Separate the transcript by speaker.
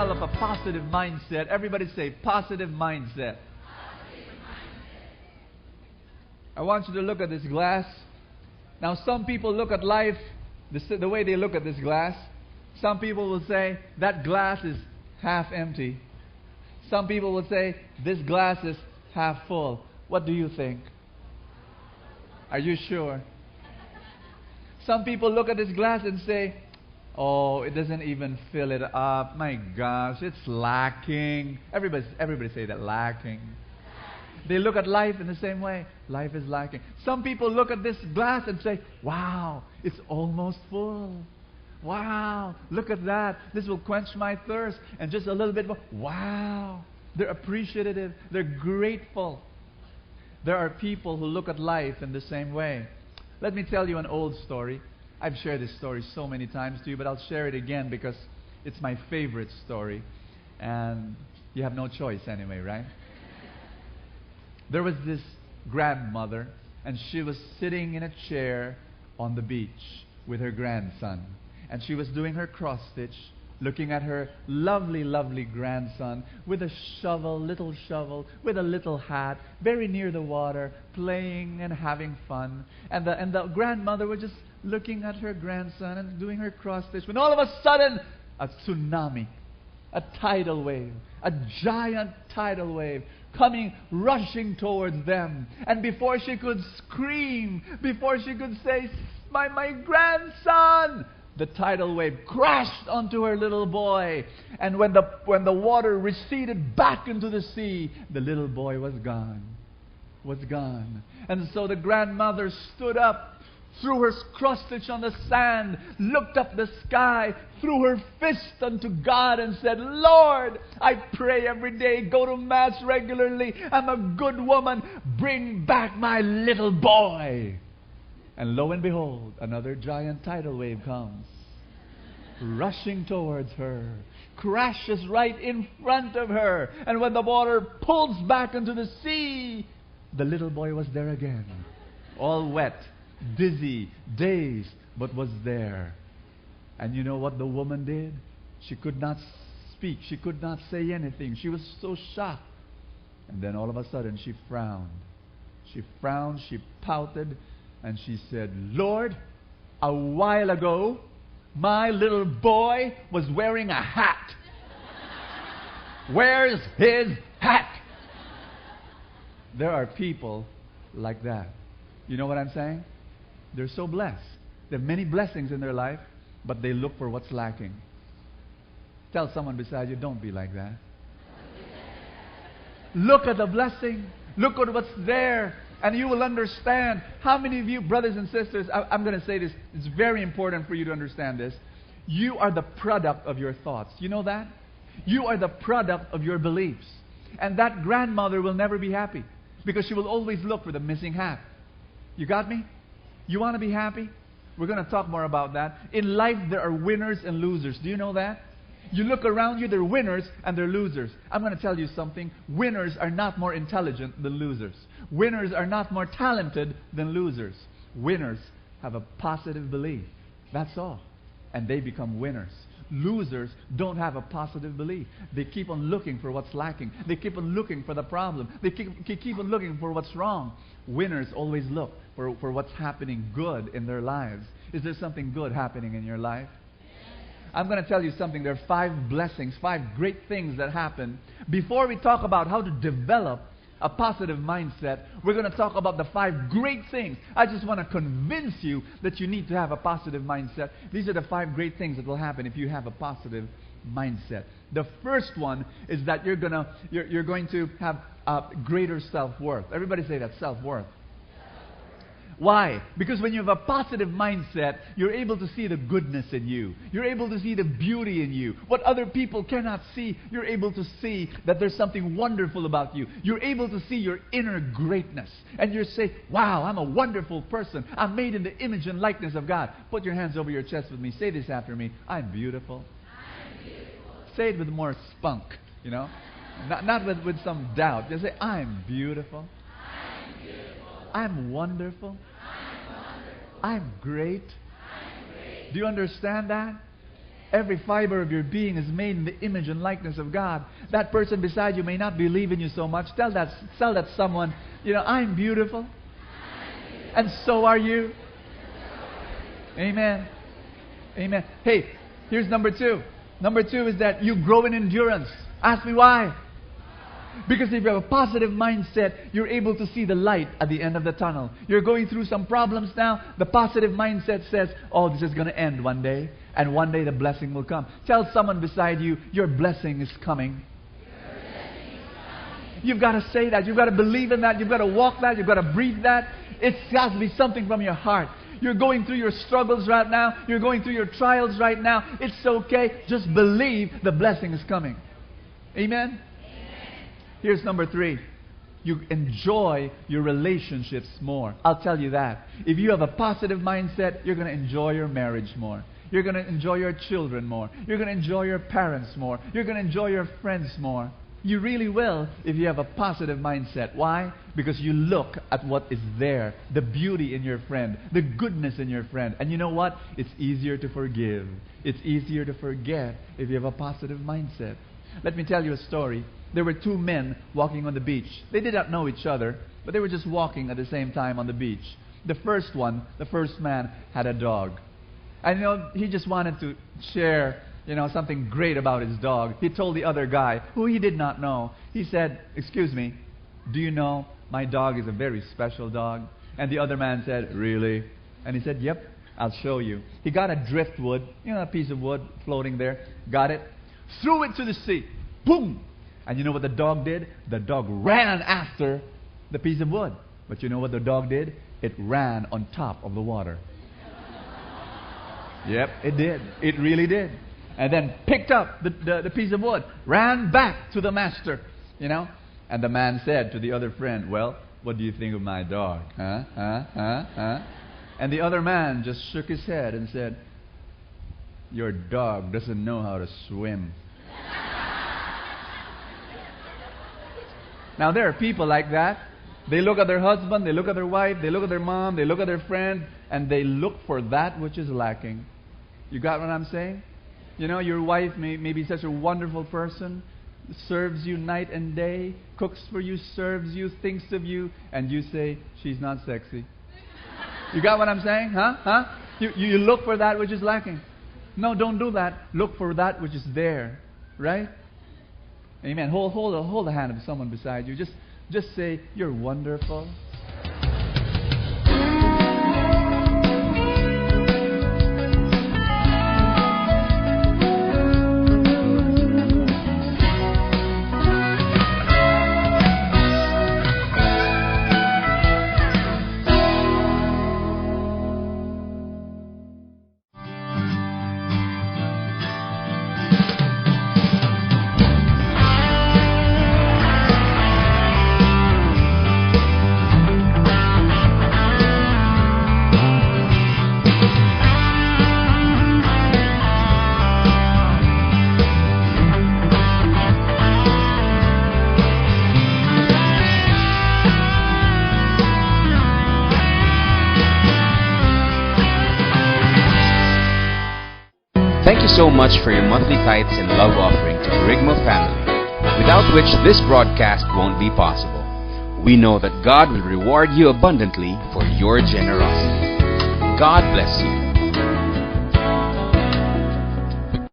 Speaker 1: develop a positive mindset. Everybody say positive mindset. I want you to look at this glass. Now, some people look at life the way they look at this glass. Some people will say that glass is half empty. Some people will say this glass is half full. What do you think? Are you sure? Some people look at this glass and say, oh, it doesn't even fill it up. My gosh, it's lacking. Everybody say that, lacking. They look at life in the same way. Life is lacking. Some people look at this glass and say, wow, it's almost full. Wow, look at that. This will quench my thirst. And just a little bit more. Wow. They're appreciative. They're grateful. There are people who look at life in the same way. Let me tell you an old story. I've shared this story so many times to you, but I'll share it again because it's my favorite story. And you have no choice anyway, right? There was this grandmother, and she was sitting in a chair on the beach with her grandson. And she was doing her cross stitch, looking at her lovely, lovely grandson with a shovel, little shovel, with a little hat, very near the water, playing and having fun. And the grandmother was just looking at her grandson and doing her cross stitch, when all of a sudden, a tsunami, a tidal wave, a giant tidal wave, coming, rushing towards them. And before she could scream, before she could say, my grandson, the tidal wave crashed onto her little boy. And when the water receded back into the sea, the little boy was gone. And so the grandmother stood up, threw her cross stitch on the sand, looked up the sky, threw her fist unto God and said, Lord, I pray every day, go to Mass regularly, I'm a good woman, bring back my little boy. And lo and behold, another giant tidal wave comes, rushing towards her, crashes right in front of her, and when the water pulls back into the sea, the little boy was there again, all wet, dizzy, dazed, but was there. And you know what the woman did? She could not speak. She could not say anything. She was so shocked. And then all of a sudden she frowned. She frowned, she pouted, and she said, Lord, a while ago, my little boy was wearing a hat. Where's his hat? There are people like that. You know what I'm saying? They're so blessed. They have many blessings in their life, but they look for what's lacking. Tell someone beside you, don't be like that. Look at the blessing. Look at what's there. And you will understand. How many of you, brothers and sisters, I'm going to say this. It's very important for you to understand this. You are the product of your thoughts. You know that? You are the product of your beliefs. And that grandmother will never be happy because she will always look for the missing hat. You got me? You want to be happy? We're going to talk more about that. In life, there are winners and losers. Do you know that? You look around you, there are winners and there are losers. I'm going to tell you something. Winners are not more intelligent than losers. Winners are not more talented than losers. Winners have a positive belief. That's all. And they become winners. Losers don't have a positive belief. They keep on looking for what's lacking. They keep on looking for the problem. They keep on looking for what's wrong. Winners always look for what's happening good in their lives. Is there something good happening in your life? I'm going to tell you something. There are 5 blessings, 5 great things that happen. Before we talk about how to develop a positive mindset, we're going to talk about the 5 great things. I just want to convince you that you need to have a positive mindset. These are the 5 great things that will happen if you have a positive mindset. The first one is that you're going to have greater self-worth. Everybody say that, self-worth. Why? Because when you have a positive mindset, you're able to see the goodness in you. You're able to see the beauty in you. What other people cannot see, you're able to see that there's something wonderful about you. You're able to see your inner greatness. And you say, wow, I'm a wonderful person. I'm made in the image and likeness of God. Put your hands over your chest with me. Say this after me. I'm beautiful.
Speaker 2: I'm beautiful.
Speaker 1: Say it with more spunk, you know. Not with some doubt. Just say, I'm beautiful.
Speaker 2: I'm beautiful.
Speaker 1: I'm wonderful.
Speaker 2: I'm wonderful.
Speaker 1: I'm great.
Speaker 2: I'm great.
Speaker 1: Do you understand that? Every fiber of your being is made in the image and likeness of God. That person beside you may not believe in you so much. Tell that someone, I'm beautiful. And so are you. Amen. Amen. Hey, here's number 2. Number 2 is that you grow in endurance. Ask me why. Because if you have a positive mindset, you're able to see the light at the end of the tunnel. You're going through some problems now. The positive mindset says, oh, this is going to end one day. And one day the blessing will come. Tell someone beside you, your blessing is coming. You've got to say that. You've got to believe in that. You've got to walk that. You've got to breathe that. It has to be something from your heart. You're going through your struggles right now. You're going through your trials right now. It's okay. Just believe the blessing is coming. Amen? Here's number 3. You enjoy your relationships more. I'll tell you that. If you have a positive mindset, you're going to enjoy your marriage more. You're going to enjoy your children more. You're going to enjoy your parents more. You're going to enjoy your friends more. You really will if you have a positive mindset. Why? Because you look at what is there. The beauty in your friend. The goodness in your friend. And you know what? It's easier to forgive. It's easier to forget if you have a positive mindset. Let me tell you a story. There were 2 men walking on the beach. They did not know each other, but they were just walking at the same time on the beach. The first man had a dog. And he just wanted to share, something great about his dog. He told the other guy, who he did not know, he said, "Excuse me, do you know my dog is a very special dog?" And the other man said, "Really?" And he said, "Yep, I'll show you." He got a driftwood, a piece of wood floating there, got it, threw it to the sea. Boom! And you know what the dog did? The dog ran after the piece of wood. But you know what the dog did? It ran on top of the water. Yep, it did. It really did. And then picked up the piece of wood, ran back to the master, And the man said to the other friend, "Well, what do you think of my dog? Huh? And the other man just shook his head and said, "Your dog doesn't know how to swim." Now there are people like that. They look at their husband, they look at their wife, they look at their mom, they look at their friend, and they look for that which is lacking. You got what I'm saying? Your wife may be such a wonderful person, serves you night and day, cooks for you, serves you, thinks of you, and you say, "She's not sexy." You got what I'm saying? Huh? You look for that which is lacking. No, don't do that. Look for that which is there. Right? Amen. Hold the hand of someone beside you. Just say, "You're wonderful."
Speaker 3: Thank you so much for your monthly tithes and love offering to the Rigmo family, without which this broadcast won't be possible. We know that God will reward you abundantly for your generosity. God bless you.